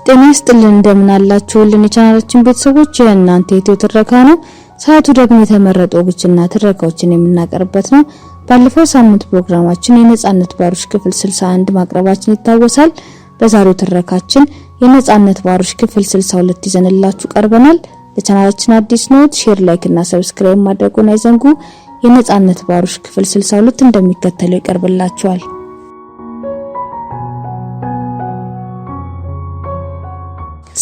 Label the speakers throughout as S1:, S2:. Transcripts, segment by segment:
S1: ጤና ይስጥልን እንደምን አላችሁልን የቻናላችን ቤተሰቦች እናንተ የኢትዮ ትረካ ነው። ሰዓቱ ደግሞ የተመረጡ ወጎችና ትረካዎችን የምናቀርብበት ነው። ባለፈው ሳምንት ፕሮግራማችን የነጻነት ባሮች ክፍል 61 ማቅረባችን ይታወሳል። በዛሬው ትረካችን የነጻነት ባሮች ክፍል 62 ይዘንላችሁ ቀርበናል። ለቻናላችን አዲስ ነው ሼር ላይክ እና ሰብስክራይብ ማድረጉን አይዘንጉ። የነጻነት ባሮች ክፍል 62 እንደሚከተለው ይቀርብላችኋል።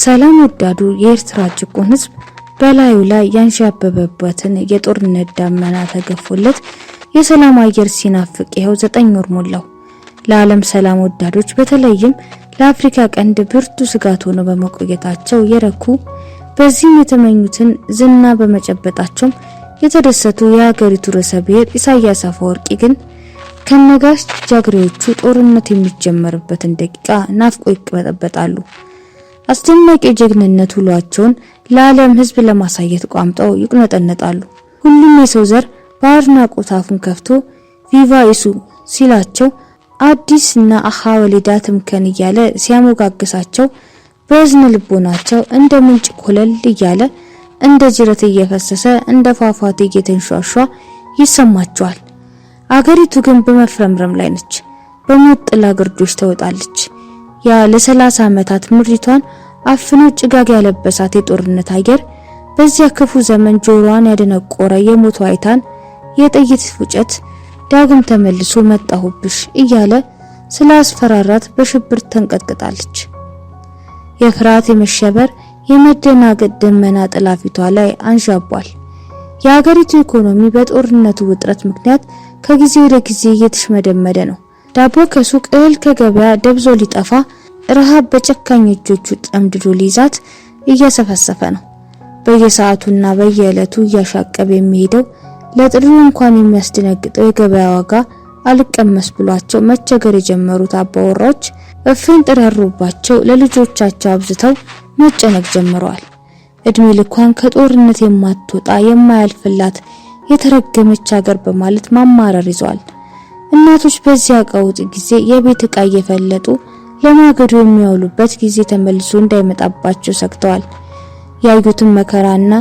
S1: ሰላም ወዳዱ የኤርትራ ጭቁን ህዝብ በላዩ ላይ ያንዣበበበትን የጦርነት ዳመና ተገፎለት የሰላም አየር ሲናፍቅ ይኸው 9 ወር ሞላው። ለዓለም ሰላም ወዳዶች በተለይም ለአፍሪካ ቀንድ ብርቱ ስጋት ሆነው በመቆየታቸው የረኩ በዚህም የተመኙትን ዝና በመጨበጣቸው የተደሰቱ የሀገሪቱ ርዕሰ ብሔር ኢሳያስ አፈወርቂ ግን ከነጋሽ ጃግሬዎቹ ጦርነት የሚጀመርበትን ደቂቃ ናፍቆ ይቀበጣሉ። አስደናቂ ጀግንነት ውሏቸውን ለዓለም ህዝብ ለማሳየት ቋምጠው ይቁነጠነጣሉ። ሁሉም የሰው ዘር በአድናቆት አፉን ከፍቶ ቪቫ ኢሱ ሲላቸው አዲስና አሃወሊዳ ትምከን እያለ ሲያሞጋግሳቸው በዝነ ልቦናቸው እንደ ምንጭ ኮለል እያለ እንደ ጅረት እየፈሰሰ እንደ ፏፏቴ እየተንሿሿ ይሰማቸዋል። አገሪቱ ግን በመፍረምረም ላይ ነች። በሞት ጥላ ግርዶሽ ተወጣለች። ያ ለ30 ዓመታት ምድሪቷን አፍኖ ጭጋግ ያለበሳት የጦርነት አየር በዚያ ክፉ ዘመን ጆሮዋን ያደነቆረ የሞት ዋይታን የጥይት ፉጨት ዳግም ተመልሶ መጣሁብሽ እያለ ስላስፈራራት በሽብር ተንቀጥቅጣለች። የፍርሃት የመሸበር የመደናገጥ ደመና ጥላፊቷ ላይ አንዣቧል። የሀገሪቱ ኢኮኖሚ በጦርነቱ ውጥረት ምክንያት ከጊዜ ወደ ጊዜ እየተሽመደመደ ነው። ዳቦ ከሱቅ እህል ከገበያ ደብዞ ሊጠፋ ረሃብ በጨካኝ እጆቹ ጠምድዶ ሊይዛት እያሰፈሰፈ ነው። በየሰዓቱና በየዕለቱ እያሻቀበ የሚሄደው ለጥሪው እንኳን የሚያስደነግጠው የገበያ ዋጋ አልቀመስ ብሏቸው መቸገር የጀመሩት አባወራዎች እፍን ጥራሩባቸው ለልጆቻቸው አብዝተው መጨነቅ ጀምረዋል። እድሜ ልኳን ከጦርነት የማትወጣ የማያልፍላት የተረገመች ሀገር በማለት ማማረር ይዘዋል። እናቶች በዚያ ቀውጥ ጊዜ የቤት ዕቃ እየፈለጡ ለማገዶ የሚያውሉበት ጊዜ ተመልሶ እንዳይመጣባቸው ሰግተዋል። ያዩትን መከራና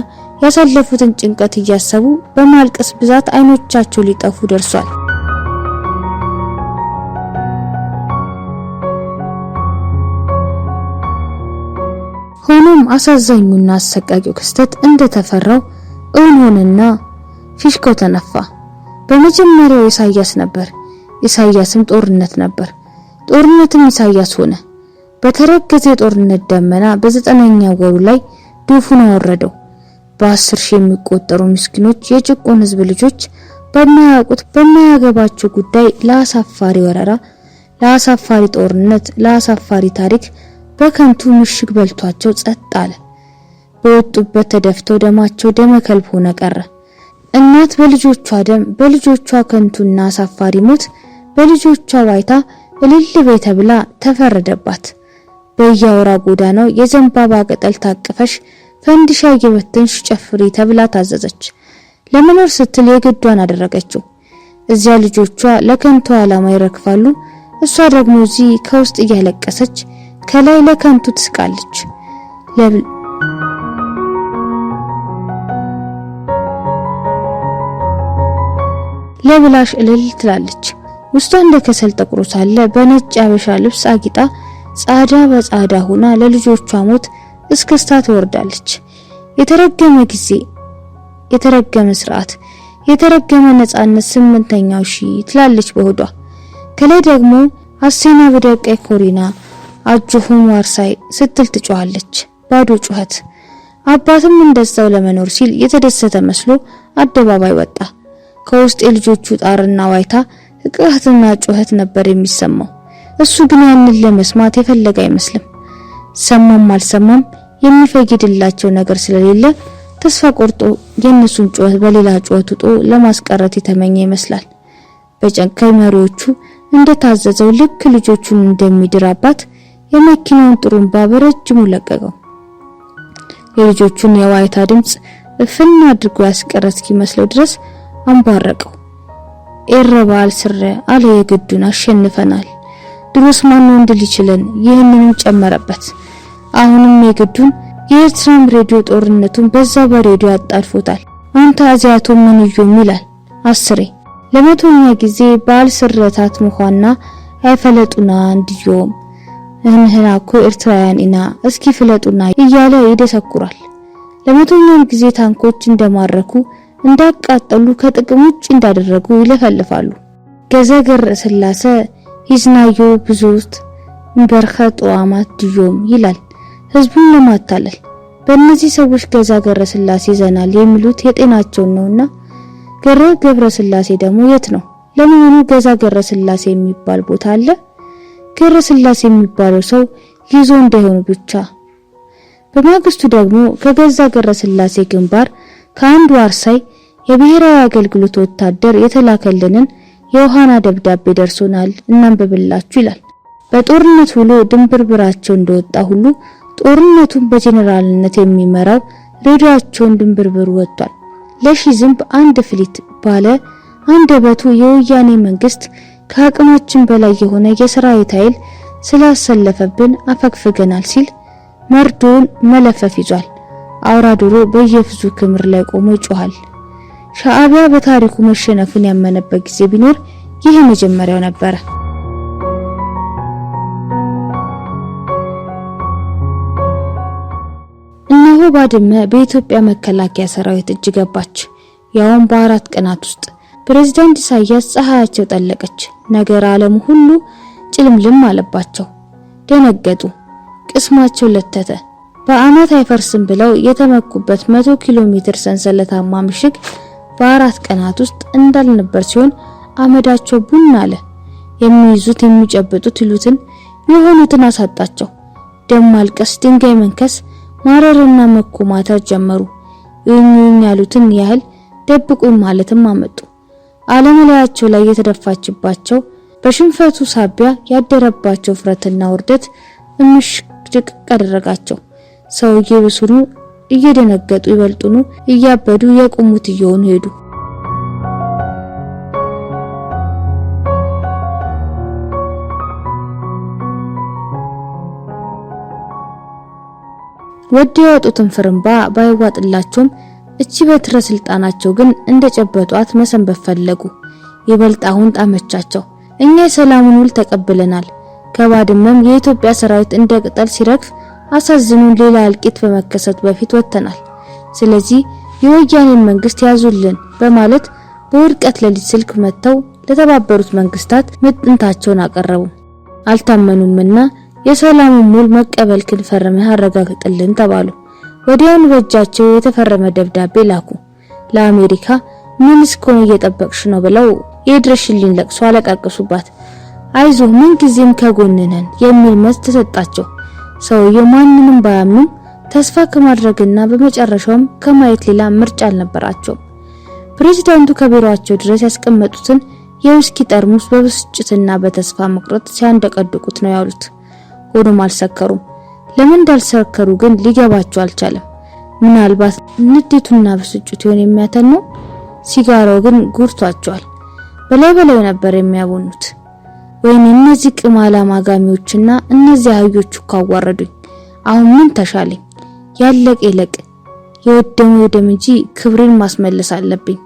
S1: ያሳለፉትን ጭንቀት እያሰቡ በማልቀስ ብዛት አይኖቻቸው ሊጠፉ ደርሷል። ሆኖም አሳዛኙና አሰቃቂው ክስተት እንደተፈራው እውን ሆነና ፊሽካው ተነፋ። በመጀመሪያው ኢሳያስ ነበር። ኢሳያስም ጦርነት ነበር። ጦርነትም ኢሳያስ ሆነ። በተረገዘ የጦርነት ደመና በ9ኛ ወሩ ላይ ዶፉን አወረደው። በ10 ሺህ የሚቆጠሩ ምስኪኖች የጭቁን ህዝብ ልጆች በማያውቁት በማያገባቸው ጉዳይ ለአሳፋሪ ወረራ፣ ለአሳፋሪ ጦርነት፣ ለአሳፋሪ ታሪክ በከንቱ ምሽግ በልቷቸው ጸጥ አለ። በወጡበት ተደፍተው ደማቸው ደመ ከልብ ሆነ ቀረ። እናት በልጆቿ ደም በልጆቿ ከንቱና አሳፋሪ ሞት በልጆቿ ዋይታ እልል በይ ተብላ ተፈረደባት። በየአውራ ጎዳናው የዘንባባ ቅጠል ታቅፈሽ ፈንዲሻ እየበተንሽ ጨፍሪ ተብላ ታዘዘች። ለመኖር ስትል የግዷን አደረገችው። እዚያ ልጆቿ ለከንቱ ዓላማ ይረክፋሉ። እሷ ደግሞ እዚህ ከውስጥ እያለቀሰች ከላይ ለከንቱ ትስቃለች። ለብላሽ እልል ትላለች። ውስጧ እንደ ከሰል ጠቁሮ ሳለ በነጭ አበሻ ልብስ አጊጣ ጻዳ በጻዳ ሆና ለልጆቿ ሞት እስከስታ ትወርዳለች። የተረገመ ጊዜ፣ የተረገመ ስርዓት፣ የተረገመ ነጻነት 8ኛው ሺህ ትላለች በሆዷ። ከላይ ደግሞ አሴና በደቀይ ኮሪና አጁሁም ዋርሳይ ስትል ትጮሃለች። ባዶ ጩኸት። አባትም እንደዛው ለመኖር ሲል የተደሰተ መስሎ አደባባይ ወጣ። ከውስጥ የልጆቹ ጣርና ዋይታ እቅሃትና ጩኸት ነበር የሚሰማው። እሱ ግን ያንን ለመስማት የፈለገ አይመስልም። ሰማም አልሰማም የሚፈይድላቸው ነገር ስለሌለ ተስፋ ቆርጦ የነሱን ጩኸት በሌላ ጩኸት ውጦ ለማስቀረት የተመኘ ይመስላል። በጨካኝ መሪዎቹ እንደታዘዘው ልክ ልጆቹን እንደሚድራባት የመኪናውን ጥሩምባ በረጅሙ ለቀቀው። የልጆቹን የዋይታ ድምጽ እፍን አድርጎ ያስቀረት እስኪመስለው ድረስ አንባረቀው። ኤረባል ስረ አለ የግዱን አሸንፈናል። ድሮስ ማን ወንድ ሊችለን ይህንንም ጨመረበት። አሁንም የግዱን የኤርትራም ሬዲዮ ጦርነቱን በዛ በሬዲዮ አጣድፎታል። አንተ አዚያቶ ምን ይዩም ይላል 10 ለመቶኛ ጊዜ ባል ስረታት መሆንና አይፈለጡና እንዲዮም እነህናኮ ኤርትራውያን ኢና እስኪ ፍለጡና እያለ ይደሰኩራል። ለመቶኛው ጊዜ ታንኮች እንደማረኩ እንዳቃጠሉ ከጥቅም ውጭ እንዳደረጉ ይለፈልፋሉ። ገዘገር ስላሰ ይዝናዮ ብዙት እንበርኸጥ ወአማት ድዮም ይላል ህዝቡን ለማታለል። በእነዚህ ሰዎች ገዘገር ስላሴ ዘናል የሚሉት የጤናቸውን ነውና ገብረ ስላሴ ደግሞ የት ነው? ለምኑ ገዘገር ስላሴ የሚባል ቦታ አለ? ገብረ ስላሴ የሚባለው ሰው ይዞ እንዳይሆን ብቻ። በማግስቱ ደግሞ ከገዘገር ስላሴ ግንባር ከአንድ ዋርሳይ የብሔራዊ አገልግሎት ወታደር የተላከልንን የዮሐና ደብዳቤ ደርሶናል እናንብብላችሁ ይላል። በጦርነት ውሎ ድንብርብራቸው እንደወጣ ሁሉ ጦርነቱን በጀነራልነት የሚመራው ሬዲዮአቸውን ድንብርብር ወጥቷል። ለሺ ዝንብ አንድ ፍሊት ባለ አንደበቱ የወያኔ መንግስት ከአቅማችን በላይ የሆነ የሰራዊት ኃይል ስላሰለፈብን አፈግፍገናል ሲል መርዶን መለፈፍ ይዟል። አውራ ዶሮ በየፍዙ ክምር ላይ ቆሞ ይጮሃል። ሻዕቢያ በታሪኩ መሸነፉን ያመነበት ጊዜ ቢኖር ይህ መጀመሪያው ነበር። እነሆ ባድመ በኢትዮጵያ መከላከያ ሰራዊት እጅ ገባች። ያውም በ4 ቀናት ውስጥ ፕሬዝዳንት ኢሳያስ ፀሐያቸው ጠለቀች። ነገር ዓለም ሁሉ ጭልምልም አለባቸው። ደነገጡ፣ ቅስማቸው ለተተ። በአመት አይፈርስም ብለው የተመኩበት 100 ኪሎ ሜትር ሰንሰለታማ ምሽግ በ4 ቀናት ውስጥ እንዳልነበር ሲሆን አመዳቸው ቡን አለ። የሚይዙት የሚጨብጡት ይሉትን የሆኑትን አሳጣቸው። ደም ማልቀስ፣ ድንጋይ መንከስ፣ ማረርና መኮማተር ጀመሩ። ይሁን ያሉትን ያህል ደብቁኝ ማለትም አመጡ። አለመላያቸው ላይ የተደፋችባቸው በሽንፈቱ ሳቢያ ያደረባቸው ፍረትና ውርደት እምሽቅድቅ አደረጋቸው። ሰውዬ ብሱኑ እየደነገጡ ይበልጡኑ እያበዱ የቆሙት እየሆኑ ሄዱ። ወዲያ ያወጡትን ፍርምባ ባይዋጥላቸውም እቺ በትረ ስልጣናቸው ግን እንደጨበጧት መሰንበት ፈለጉ። ይበልጥ አሁን ጣመቻቸው። እኛ የሰላሙን ውል ተቀብለናል። ከባድመም የኢትዮጵያ ሰራዊት እንደ ቅጠል ሲረግፍ አሳዝኑን ሌላ እልቂት በመከሰቱ በፊት ወጥተናል። ስለዚህ የወያኔን መንግስት ያዙልን በማለት በውድቀት ሌሊት ስልክ መተው ለተባበሩት መንግስታት ምጥንታቸውን አቀረቡ። አልታመኑምና የሰላሙን ውል መቀበልክን ፈርመህ አረጋግጥልን ተባሉ። ወዲያውኑ በእጃቸው የተፈረመ ደብዳቤ ላኩ። ለአሜሪካ ምን እስከሆነ እየጠበቅሽ ነው ብለው የድረሽልኝ ለቅሶ አለቃቀሱባት። አይዞ ምን ጊዜም ከጎንነን የሚል መልስ ተሰጣቸው። ሰውየው ማንንም ባያምኑ ተስፋ ከማድረግና በመጨረሻውም ከማየት ሌላ ምርጫ አልነበራቸው። ፕሬዝዳንቱ ከቢሮአቸው ድረስ ያስቀመጡትን የውስኪ ጠርሙስ በብስጭትና በተስፋ መቁረጥ ሲያንደቀድቁት ነው ያሉት። ሆኖም አልሰከሩም። ለምን እንዳልሰከሩ ግን ሊገባቸው አልቻለም። ምናልባት ንዴቱና ብስጭቱ ይሆን የሚያተነው? ሲጋራው ግን ጉርቷቸዋል። በላይ ነበር የሚያቦኑት። ወይኔ እነዚህ ቅማላ ማጋሚዎችና እነዚህ አህዮች ካዋረዱኝ። አሁን ምን ተሻለኝ? ያለቀ ይለቅ፣ የወደመው ደም እንጂ ክብሬን ማስመለስ አለብኝ።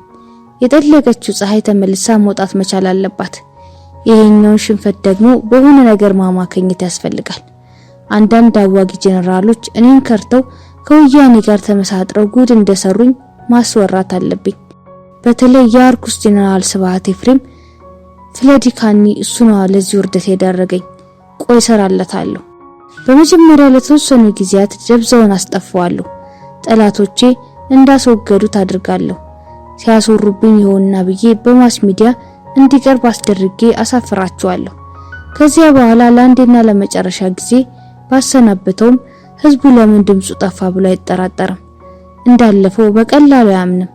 S1: የጠለቀችው ፀሐይ ተመልሳ መውጣት መቻል አለባት። ይሄኛውን ሽንፈት ደግሞ በሆነ ነገር ማማከኝት ያስፈልጋል። አንዳንድ አዋጊ ጀነራሎች እኔን ከርተው ከወያኔ ጋር ተመሳጥረው ጉድ እንደሰሩኝ ማስወራት አለብኝ። በተለይ የአርኩስ ጀነራል ስብሐት ኤፍሬም ፍለዲካኒ እሱ ነው ለዚህ ውርደት የዳረገኝ። ቆይ ሰራለታለሁ። በመጀመሪያ ለተወሰኑ ጊዜያት ደብዛውን አስጠፋዋለሁ። ጠላቶቼ እንዳስወገዱት አድርጋለሁ። ሲያስወሩብኝ ይሆንና ብዬ በማስ ሚዲያ እንዲቀርብ አስደርጌ አሳፍራቸዋለሁ። ከዚያ በኋላ ለአንዴና ለመጨረሻ ጊዜ ባሰናበተውም ህዝቡ ለምን ድምጹ ጠፋ ብሎ አይጠራጠርም። እንዳለፈው በቀላሉ ያምንም።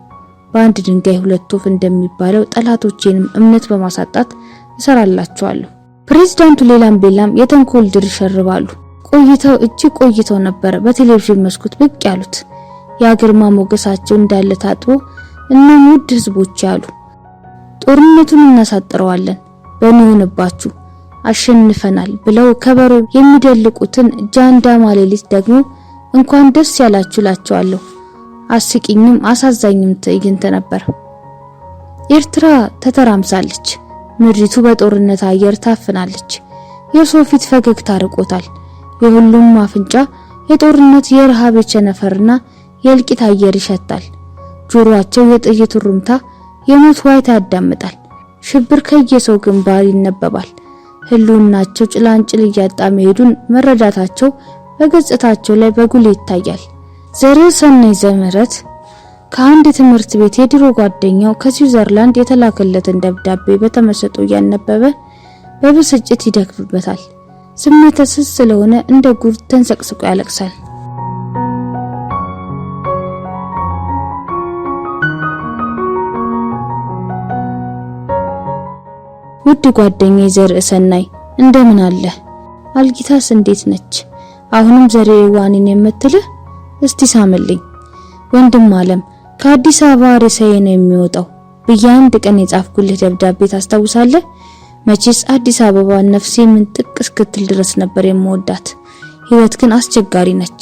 S1: በአንድ ድንጋይ ሁለት ወፍ እንደሚባለው ጠላቶቼንም እምነት በማሳጣት እሰራላቸዋለሁ። ፕሬዝዳንቱ ሌላም ቤላም የተንኮል ድር ይሸርባሉ። ቆይተው ነበር በቴሌቪዥን መስኮት ብቅ ያሉት። የግርማ ሞገሳቸው እንዳለ ታጥቦ እና ውድ ህዝቦች ያሉ ጦርነቱን እናሳጥረዋለን፣ በእኔ ሆነባችሁ አሸንፈናል ብለው ከበሮ የሚደልቁትን ጃንዳማ ሌሊት ደግሞ እንኳን ደስ ያላችሁ ላቸዋለሁ። አስቂኝም አሳዛኝም ትዕይንት ነበር። ኤርትራ ተተራምሳለች። ምድሪቱ በጦርነት አየር ታፍናለች። የሰው ፊት ፈገግታ ርቆታል። የሁሉም አፍንጫ የጦርነት የረሃብ የቸነፈርና የእልቂት አየር ይሸታል። ጆሮአቸው የጥይት ሩምታ የሞት ዋይታ ያዳምጣል። ሽብር ከየሰው ግንባር ይነበባል። ህልውናቸው ጭላንጭል እያጣ መሄዱን መረዳታቸው በገጽታቸው ላይ በጉልህ ይታያል። ዘርዕሰናይ ዘምህረት ከአንድ ትምህርት ቤት የድሮ ጓደኛው ከስዊዘርላንድ የተላከለትን ደብዳቤ በተመሰጦ እያነበበ በብስጭት ይደክምበታል። ስሜተ ስስ ስለሆነ እንደ ጉድ ተንሰቅስቆ ያለቅሳል። ውድ ጓደኛዬ ዘርዕሰናይ እንደምን አለ? አልጊታስ እንዴት ነች? አሁንም ዘሬዋንን የምትልህ እስቲ ሳምልኝ። ወንድም ዓለም ከአዲስ አበባ ርዕሰዬ ነው የሚወጣው በአንድ ቀን የጻፍኩልህ ደብዳቤ ታስታውሳለህ? መቼስ አዲስ አበባ ነፍሴ ምን ጥቅ እስክትል ድረስ ነበር የምወዳት። ህይወት ግን አስቸጋሪ ነች።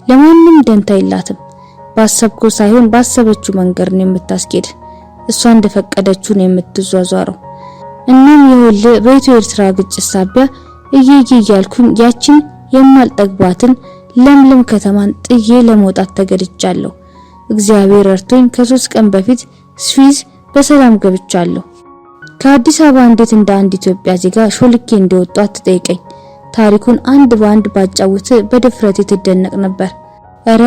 S1: ለማንም ደንታ የላትም። ባሰብከው ሳይሆን ባሰበችው መንገድ ነው የምታስኬድ። እሷ እንደፈቀደችው ነው የምትዟዟረው። እናም ይኸውልህ በኢትዮ ኤርትራ ግጭት ሳቢያ እያልኩኝ ያችን የማልጠግባትን ለምለም ከተማን ጥዬ ለመውጣት ተገድጃለሁ። እግዚአብሔር ረድቶኝ ከ3 ቀን በፊት ስዊዝ በሰላም ገብቻለሁ። ከአዲስ አበባ እንዴት እንደ አንድ ኢትዮጵያ ዜጋ ሾልኬ እንደወጣሁ አትጠይቀኝ። ታሪኩን አንድ በአንድ ባጫውት በድፍረት ትደነቅ ነበር። እረ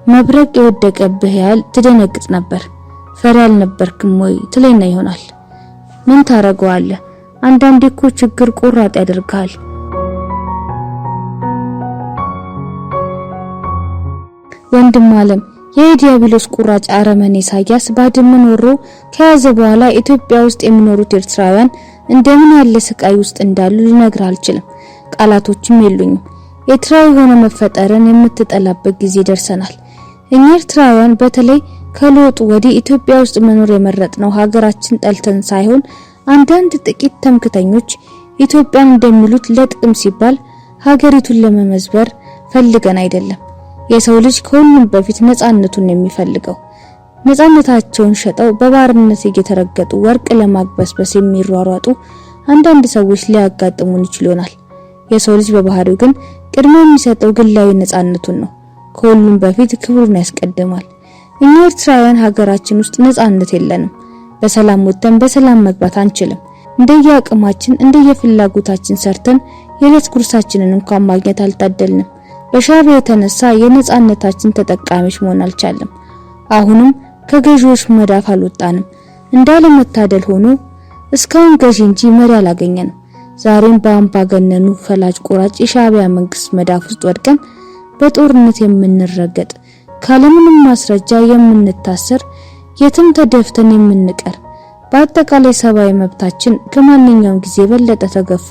S1: መብረቅ የወደቀብህ ያህል ትደነግጥ ነበር። ፈሪ አልነበርክም ወይ ትለኝና ይሆናል። ምን ታረጋዋለህ? አንዳንዴ እኮ ችግር ቆራጥ ያደርጋል። ወንድም ዓለም የዲያብሎስ ቁራጭ አረመኔ ኢሳያስ ባድመን ወሮ ከያዘ በኋላ ኢትዮጵያ ውስጥ የሚኖሩት ኤርትራውያን እንደምን ያለ ስቃይ ውስጥ እንዳሉ ልነግር አልችልም። ቃላቶችም የሉኝም። ኤርትራዊ ሆነ መፈጠርን የምትጠላበት ጊዜ ደርሰናል። እኛ ኤርትራውያን በተለይ ከለውጡ ወዲህ ኢትዮጵያ ውስጥ መኖር የመረጥነው ሀገራችን ጠልተን ሳይሆን አንዳንድ ጥቂት ተምክተኞች ኢትዮጵያን እንደሚሉት ለጥቅም ሲባል ሀገሪቱን ለመመዝበር ፈልገን አይደለም። የሰው ልጅ ከሁሉም በፊት ነፃነቱን የሚፈልገው ነፃነታቸውን ሸጠው በባርነት እየተረገጡ ወርቅ ለማግበስበስ የሚሯሯጡ አንዳንድ ሰዎች ሊያጋጥሙን ይችላል። የሰው ልጅ በባህሪው ግን ቅድሚያ የሚሰጠው ግላዊ ነፃነቱን ነው። ከሁሉም በፊት ክብሩን ያስቀድማል። እኛ ኤርትራውያን ሀገራችን ውስጥ ነፃነት የለንም። በሰላም ወጥተን በሰላም መግባት አንችልም። እንደየአቅማችን እንደየፍላጎታችን ሰርተን የዕለት ጉርሳችንን እንኳን ማግኘት አልታደልንም። በሻዕቢያ የተነሳ የነፃነታችን ተጠቃሚዎች መሆን አልቻለም። አሁንም ከገዢዎች መዳፍ አልወጣንም። እንዳለመታደል ሆኖ እስካሁን ገዢ እንጂ መሪ አላገኘንም። ዛሬም በአምባገነኑ ፈላጭ ቆራጭ የሻዕቢያ መንግስት መዳፍ ውስጥ ወድቀን በጦርነት የምንረገጥ ካለምንም ማስረጃ የምንታሰር የትም ተደፍተን የምንቀር በአጠቃላይ ሰብአዊ መብታችን ከማንኛውም ጊዜ በለጠ ተገፎ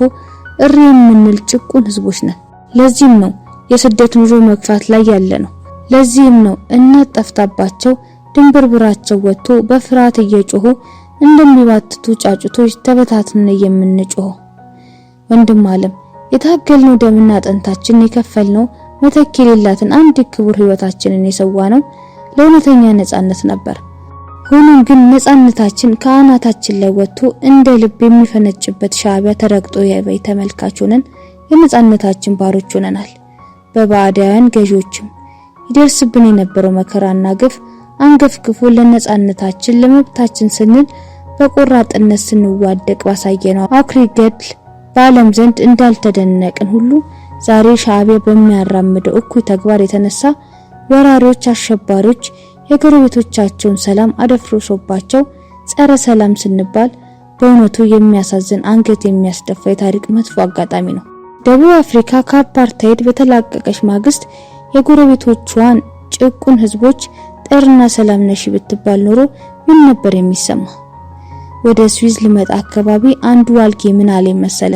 S1: እሪ የምንል ጭቁን ህዝቦች ነን። ለዚህም ነው የስደት ኑሮ መግፋት ላይ ያለ ነው። ለዚህም ነው እናት ጠፍታባቸው ድንብርብራቸው ወጥቶ በፍርሃት እየጮሁ እንደሚባትቱ ጫጩቶች ተበታትነን የምንጮህ። ወንድም ዓለም የታገልነው ደምና አጥንታችን የከፈልነው መተኪ የሌላትን አንድ ክቡር ህይወታችንን የሰዋነው ለእውነተኛ ነፃነት ነበር። ሆኖም ግን ነፃነታችን ከአናታችን ላይ ወጥቶ እንደ ልብ የሚፈነጭበት ሻዕቢያ ተረግጦ የበይ ተመልካች ሆነን የነፃነታችን ባሮች ሆነናል። በባዕዳውያን ገዢዎችም ይደርስብን የነበረው መከራና ግፍ አንገፍግፎ ለነፃነታችን ለመብታችን ስንል በቆራጥነት ስንዋደቅ ባሳየነው አኩሪ ገድል በዓለም ዘንድ እንዳልተደነቅን ሁሉ ዛሬ ሻዕቢያ በሚያራምደው እኩይ ተግባር የተነሳ ወራሪዎች፣ አሸባሪዎች የጎረቤቶቻቸውን ሰላም አደፍርሶባቸው ጸረ ሰላም ስንባል በእውነቱ የሚያሳዝን አንገት የሚያስደፋ የታሪክ መጥፎ አጋጣሚ ነው። ደቡብ አፍሪካ ከአፓርታይድ በተላቀቀች ማግስት የጎረቤቶቿን ጭቁን ህዝቦች ጠርና ሰላም ነሽ ብትባል ኖሮ ምን ነበር የሚሰማ? ወደ ስዊዝ ልመጣ አካባቢ አንዱ ዋልጌ ምን አለ መሰለ፣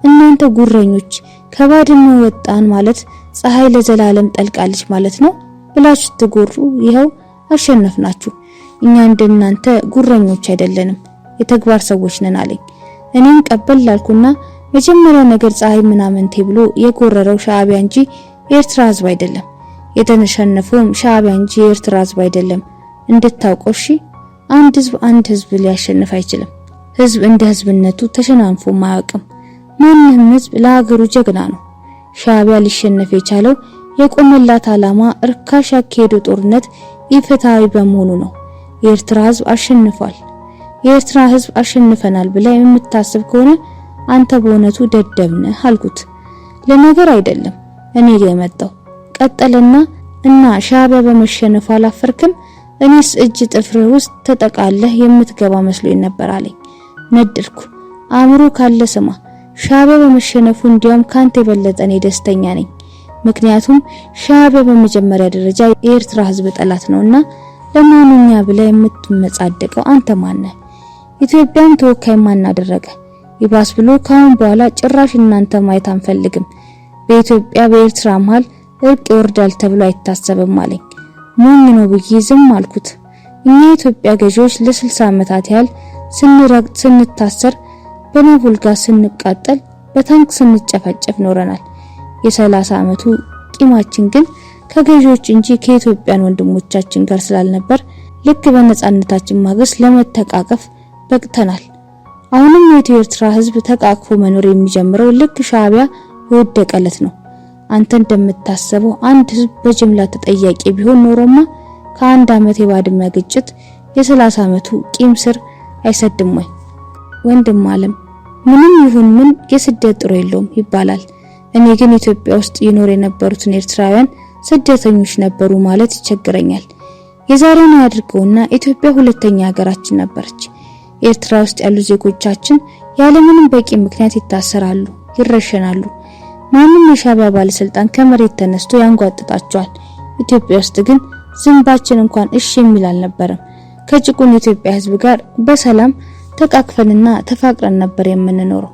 S1: እናንተ ጉረኞች ከባድመ ወጣን ማለት ፀሐይ ለዘላለም ጠልቃለች ማለት ነው ብላችሁ ትጎሩ፣ ይሄው አሸነፍናችሁ። እኛ እንደናንተ ጉረኞች አይደለንም፣ የተግባር ሰዎች ነን አለኝ። እኔም ቀበል ላልኩና መጀመሪያ ነገር ፀሐይ ምናምንቴ ብሎ የጎረረው ሻዕቢያ እንጂ የኤርትራ ህዝብ አይደለም። የተሸነፈውም ሻዕቢያ እንጂ የኤርትራ ህዝብ አይደለም። እንድታውቀው እሺ። አንድ ህዝብ ሊያሸንፍ አይችልም። ህዝብ እንደ ህዝብነቱ ተሸናንፎ ማያውቅም። ማንንም ህዝብ ለሀገሩ ጀግና ነው። ሻዕቢያ ሊሸነፍ የቻለው የቆመላት ዓላማ እርካሽ ያካሄደው ጦርነት ኢፍትሃዊ በመሆኑ ነው። የኤርትራ ህዝብ አሸንፏል። የኤርትራ ህዝብ አሸንፈናል ብላ የምታስብ ከሆነ አንተ በእውነቱ ደደብ ነህ አልኩት። ለነገር አይደለም እኔ ጋር የመጣው ቀጠለና ሻዕቢያ በመሸነፉ አላፈርክም? እኔስ እጅ ጥፍር ውስጥ ተጠቃለህ የምትገባ መስሎኝ ነበር አለኝ። ነደድኩ። አእምሮ ካለ ስማ፣ ሻዕቢያ በመሸነፉ እንዲያውም ካንተ የበለጠ እኔ ደስተኛ ነኝ። ምክንያቱም ሻዕቢያ በመጀመሪያ ደረጃ የኤርትራ ህዝብ ጠላት ነውና ለማንኛ ብለ የምትመጻደቀው አንተ ማን ነህ? ኢትዮጵያን ተወካይ ማን አደረገ? ይባስ ብሎ ካሁን በኋላ ጭራሽ እናንተ ማየት አንፈልግም። በኢትዮጵያ በኤርትራ መሃል እርቅ ይወርዳል ተብሎ አይታሰብም አለኝ። ሞኝ ነው ብዬ ዝም አልኩት። እኛ የኢትዮጵያ ገዢዎች ለ60 ዓመታት ያህል ስንረግጥ፣ ስንታሰር፣ በናቡልጋ ስንቃጠል፣ በታንክ ስንጨፈጨፍ ኖረናል። የ30 ዓመቱ ቂማችን ግን ከገዢዎች እንጂ ከኢትዮጵያን ወንድሞቻችን ጋር ስላልነበር ልክ በነጻነታችን ማግስት ለመተቃቀፍ በቅተናል። አሁንም የኢትዮ ኤርትራ ህዝብ ተቃቅፎ መኖር የሚጀምረው ልክ ሻዕቢያ የወደቀለት ነው። አንተ እንደምታስበው አንድ ህዝብ በጅምላ ተጠያቂ ቢሆን ኖሮማ ከአንድ ዓመት የባድመ ግጭት የ30 ዓመቱ ቂም ስር አይሰድም ወይ? ወንድም ዓለም ምንም ይሁን ምን የስደት ጥሩ የለውም ይባላል። እኔ ግን ኢትዮጵያ ውስጥ ይኖር የነበሩትን ኤርትራውያን ስደተኞች ነበሩ ማለት ይቸግረኛል። የዛሬውን ያድርገውና ኢትዮጵያ ሁለተኛ ሀገራችን ነበረች። ኤርትራ ውስጥ ያሉ ዜጎቻችን ያለምንም በቂ ምክንያት ይታሰራሉ፣ ይረሸናሉ። ማንም የሻዕቢያ ባለስልጣን ከመሬት ተነስቶ ያንጓጥጣቸዋል። ኢትዮጵያ ውስጥ ግን ዝንባችን እንኳን እሺ የሚል አልነበረም። ከጭቁን የኢትዮጵያ ህዝብ ጋር በሰላም ተቃቅፈንና ተፋቅረን ነበር የምንኖረው።